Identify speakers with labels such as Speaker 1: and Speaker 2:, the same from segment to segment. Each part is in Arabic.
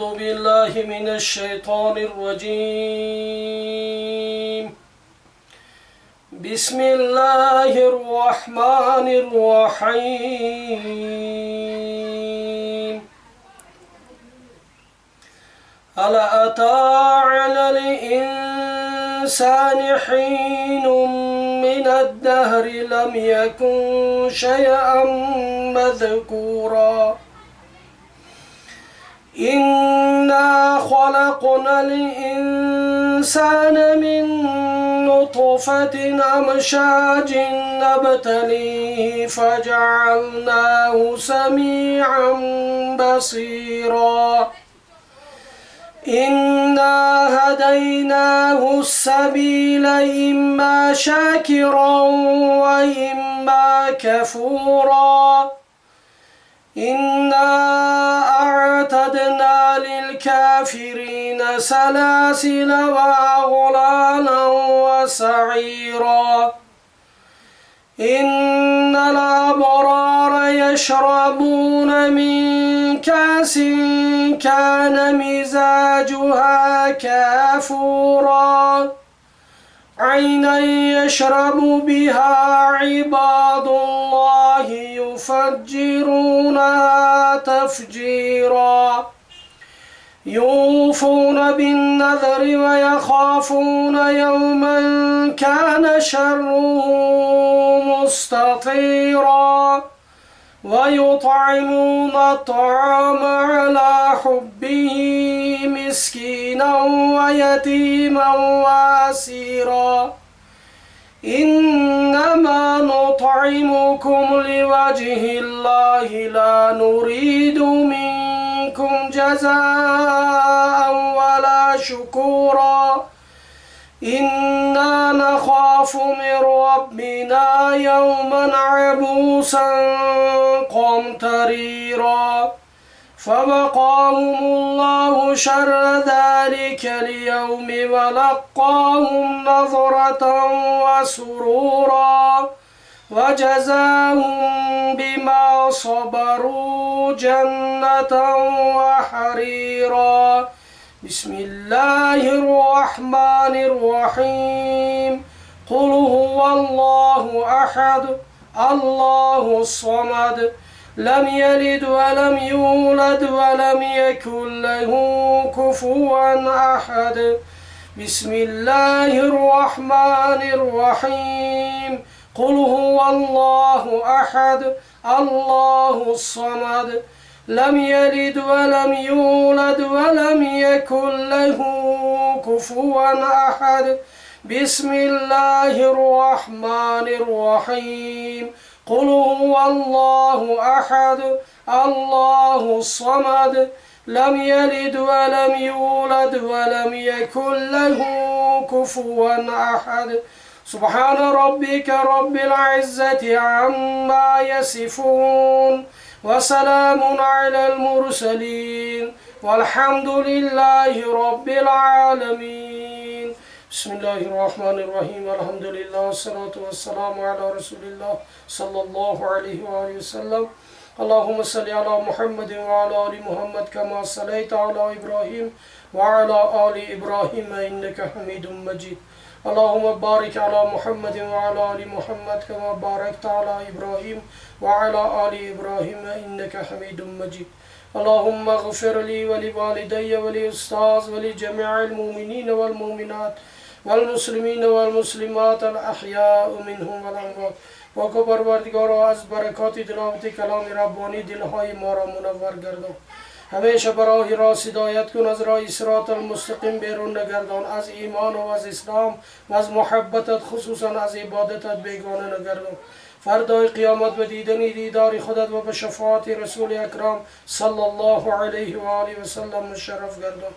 Speaker 1: أعوذ بالله من الشيطان الرجيم. بسم الله الرحمن الرحيم. هل أتى على الإنسان حين من الدهر لم يكن شيئا مذكورا إنا خلقنا الإنسان من نطفة أمشاج نبتليه فجعلناه سميعا بصيرا إنا هديناه السبيل إما شاكرا وإما كفورا إنا أعتدنا للكافرين سلاسل وأغلالا وسعيرا إن الأبرار يشربون من كأس كان مزاجها كافورا عينا يشرب بها عباد الله يفجرونها تفجيرا يوفون بالنذر ويخافون يوما كان شره مستطيرا ويطعمون الطعام على حبه مسكينا ويتيما واسيرا إنما نطعمكم لوجه الله لا نريد منكم جزاء ولا شكورا إنا نخاف من ربنا يوما عبوسا قمطريرا فوقاهم الله شر ذلك اليوم ولقاهم نظرة وسرورا وجزاهم بما صبروا جنة وحريرا بسم الله الرحمن الرحيم قل هو الله أحد الله الصمد لم يلد ولم يولد ولم يكن له كفوا أحد بسم الله الرحمن الرحيم قل هو الله أحد الله الصمد لم يلد ولم يولد ولم يكن له كفوا أحد بسم الله الرحمن الرحيم قل هو الله أحد الله الصمد لم يلد ولم يولد ولم يكن له كفوا أحد سبحان ربك رب العزة عما يصفون وسلام على المرسلين والحمد لله رب العالمين بسم الله الرحمن الرحيم الحمد لله والصلاة والسلام على رسول الله صلى الله عليه وآله وسلم اللهم صل على محمد وعلى آل محمد كما صليت على إبراهيم وعلى آل إبراهيم إنك حميد مجيد اللهم بارك على محمد وعلى آل محمد كما باركت على إبراهيم وعلى آل إبراهيم إنك حميد مجيد اللهم اغفر لي ولوالدي ولأستاذ ولجميع المؤمنين والمؤمنات والمسلمين والمسلمات الأحياء منهم والأموات و پروردگارا از برکات تلاوت کلام ربانی دلهای ما را منور گردان همیشه به راه راست هدایت کن از راه صراط المستقیم بیرون نگردان از ایمان و از اسلام و از محبتت خصوصا از عبادتت بیگانه نگردان فردای قیامت به دیدار خودت و به شفاعت رسول اکرم صلی الله علیه و آله و سلم مشرف گردان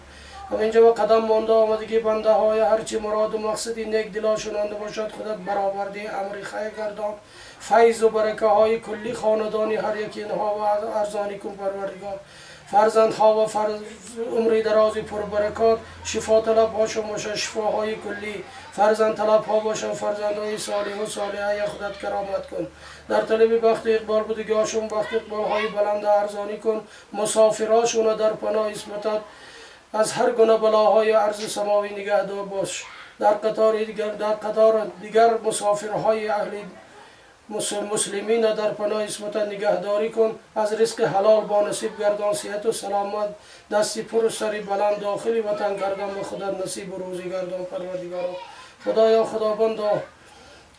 Speaker 1: همینجا با قدم مانده آمده که بنده های هرچی مراد و مقصدی نیک دلاشون آنده باشد خودت برآورده امر خیر گردان فیض و برکه های کلی خاندانی هر یک اینها و ارزانی کن پروردگار فرزندها و عمری درازی پربرکات، شفا طلب هاشون باشه شفاهای کلی، فرزند طلب ها باشن فرزندهای صالح و صالحه خودت کرامت کن. در طلب بخت اقبال بودگاهشون بخت اقبال های بلند ارزانی کن. مسافراشون در پناه اسمتت از هر گونه بلاهای عرض سماوی نگهدار باش. در قطار دیگر مسافرهای اهل مسلمین در پناه اسمت نگهداری کن. از رزق حلال با نصیب گردان، صحت و سلامت، دستی پر و سری بلند داخلی وطن کردن به خودت نصیب و روزی گردان پروردگارا. خدایا خداوندا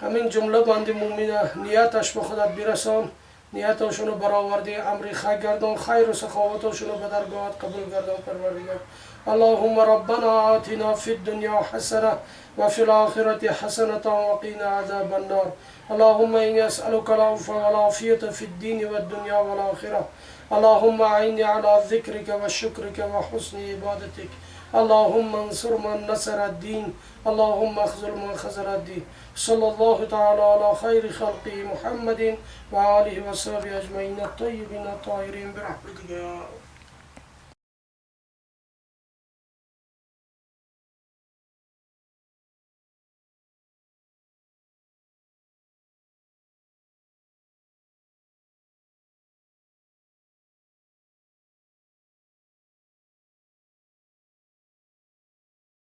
Speaker 1: همین جمله بند مومنه نیتش به خودت برسان، نیتشون برآوردی امر خیر گردان، خیر و سخاوتشون به درگاهت قبول گردان پروردگار. اللهم ربنا آتنا في الدنيا حسنة وفي الآخرة حسنة وقنا عذاب النار. اللهم إني أسألك العفو والعافية في الدين والدنيا والآخرة. اللهم أعني على ذكرك وشكرك وحسن عبادتك. اللهم انصر من نصر الدين، اللهم اخذل من خذل الدين. صلى الله تعالى على خير خلقه محمد وآله وصحبه أجمعين الطيبين الطاهرين برحمتك يا رب.